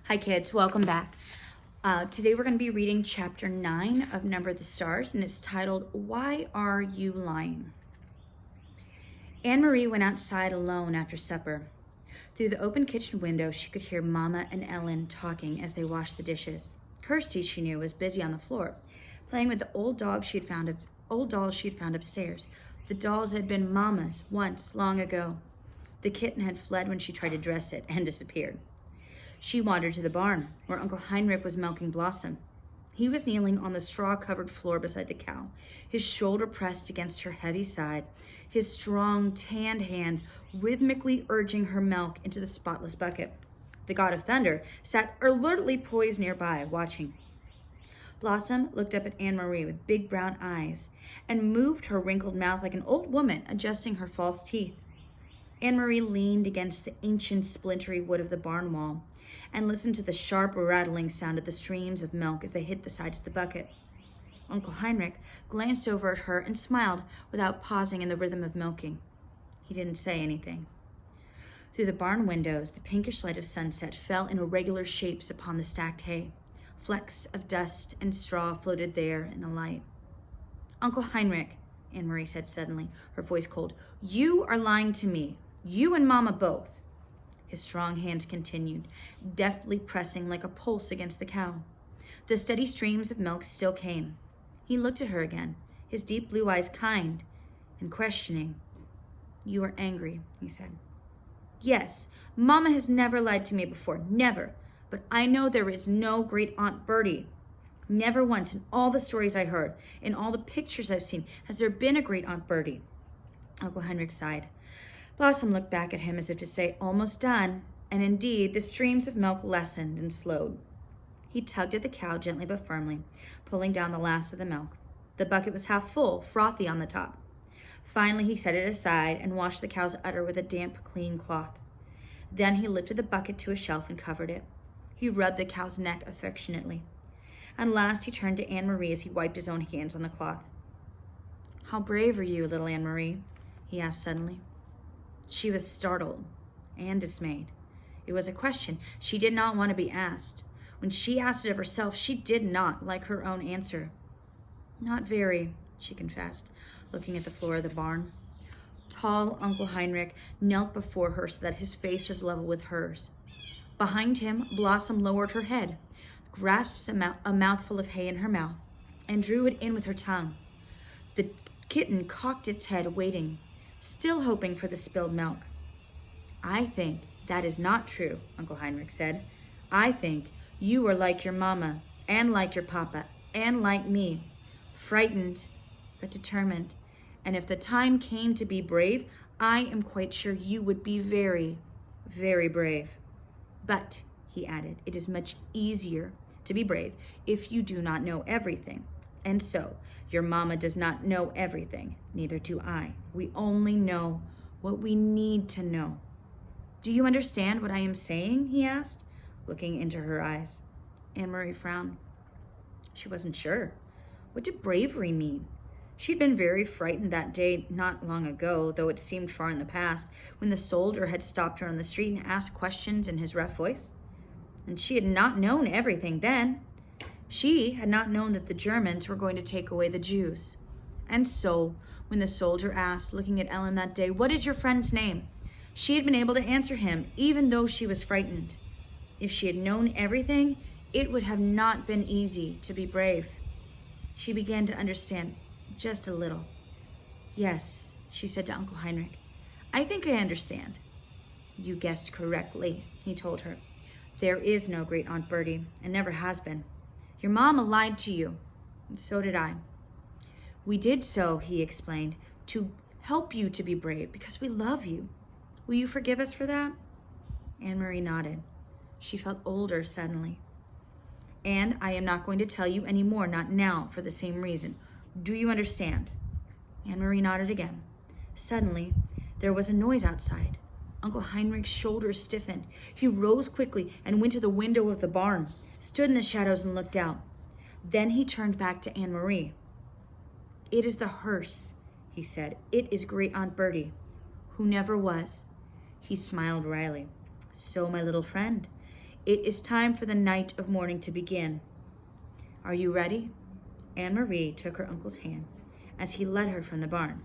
Hi kids, welcome back. Today we're going to be reading chapter 9 of Number of the Stars, and it's titled, Why Are You Lying? Anne-Marie went outside alone after supper. Through the open kitchen window, she could hear Mama and Ellen talking as they washed the dishes. Kirsty, she knew, was busy on the floor, playing with the old dolls she had found upstairs. The dolls had been Mama's once, long ago. The kitten had fled when she tried to dress it and disappeared. She wandered to the barn, where Uncle Heinrich was milking Blossom. He was kneeling on the straw-covered floor beside the cow, his shoulder pressed against her heavy side, his strong, tanned hand rhythmically urging her milk into the spotless bucket. The god of thunder sat alertly poised nearby, watching. Blossom looked up at Anne-Marie with big brown eyes and moved her wrinkled mouth like an old woman adjusting her false teeth. Anne-Marie leaned against the ancient splintery wood of the barn wall and listened to the sharp rattling sound of the streams of milk as they hit the sides of the bucket. Uncle Heinrich glanced over at her and smiled without pausing in the rhythm of milking. He didn't say anything. Through the barn windows, the pinkish light of sunset fell in irregular shapes upon the stacked hay. Flecks of dust and straw floated there in the light. Uncle Heinrich, Anne-Marie said suddenly, her voice cold, you are lying to me. You and Mama both. His strong hands continued, deftly pressing like a pulse against the cow. The steady streams of milk still came. He looked at her again, his deep blue eyes kind and questioning. You are angry, he said. Yes, Mama has never lied to me before, never. But I know there is no great Aunt Bertie. Never once in all the stories I heard, in all the pictures I've seen, has there been a great Aunt Bertie. Uncle Heinrich sighed. Blossom looked back at him as if to say, almost done, and indeed the streams of milk lessened and slowed. He tugged at the cow gently but firmly, pulling down the last of the milk. The bucket was half full, frothy on the top. Finally, he set it aside and washed the cow's udder with a damp, clean cloth. Then he lifted the bucket to a shelf and covered it. He rubbed the cow's neck affectionately. And last he turned to Anne-Marie as he wiped his own hands on the cloth. How brave are you, little Anne-Marie? He asked suddenly. She was startled and dismayed. It was a question she did not want to be asked. When she asked it of herself, she did not like her own answer. Not very, she confessed, looking at the floor of the barn. Tall Uncle Heinrich knelt before her so that his face was level with hers. Behind him, Blossom lowered her head, grasped a mouthful of hay in her mouth, and drew it in with her tongue. The kitten cocked its head, waiting, still hoping for the spilled milk. I think that is not true, Uncle Heinrich said. I think you are like your mama, and like your papa, and like me, frightened but determined. And if the time came to be brave, I am quite sure you would be very, very brave. But, he added, it is much easier to be brave if you do not know everything. And so, your mama does not know everything, neither do I. We only know what we need to know. Do you understand what I am saying? He asked, looking into her eyes. Anne-Marie frowned. She wasn't sure. What did bravery mean? She'd been very frightened that day not long ago, though it seemed far in the past, when the soldier had stopped her on the street and asked questions in his rough voice. And she had not known everything then. She had not known that the Germans were going to take away the Jews. And so, when the soldier asked, looking at Ellen that day, what is your friend's name? She had been able to answer him, even though she was frightened. If she had known everything, it would have not been easy to be brave. She began to understand just a little. Yes, she said to Uncle Heinrich. I think I understand. You guessed correctly, he told her. There is no great Aunt Bertie, and never has been. Your mama lied to you, and so did I. We did so, he explained, to help you to be brave, because we love you. Will you forgive us for that? Anne-Marie nodded. She felt older suddenly. And I am not going to tell you any more, not now, for the same reason. Do you understand? Anne-Marie nodded again. Suddenly, there was a noise outside. Uncle Heinrich's shoulders stiffened. He rose quickly and went to the window of the barn, stood in the shadows and looked out. Then he turned back to Anne-Marie. It is the hearse, he said. It is great Aunt Bertie, who never was. He smiled wryly. So, my little friend, It is time for the night of mourning to begin. Are you ready? Anne-Marie took her uncle's hand as he led her from the barn.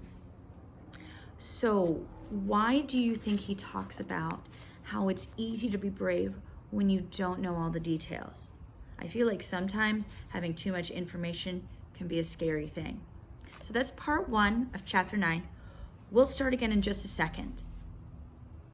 So, why do you think he talks about how it's easy to be brave when you don't know all the details? I feel like sometimes having too much information can be a scary thing. So that's part 1 of chapter 9. We'll start again in just a second.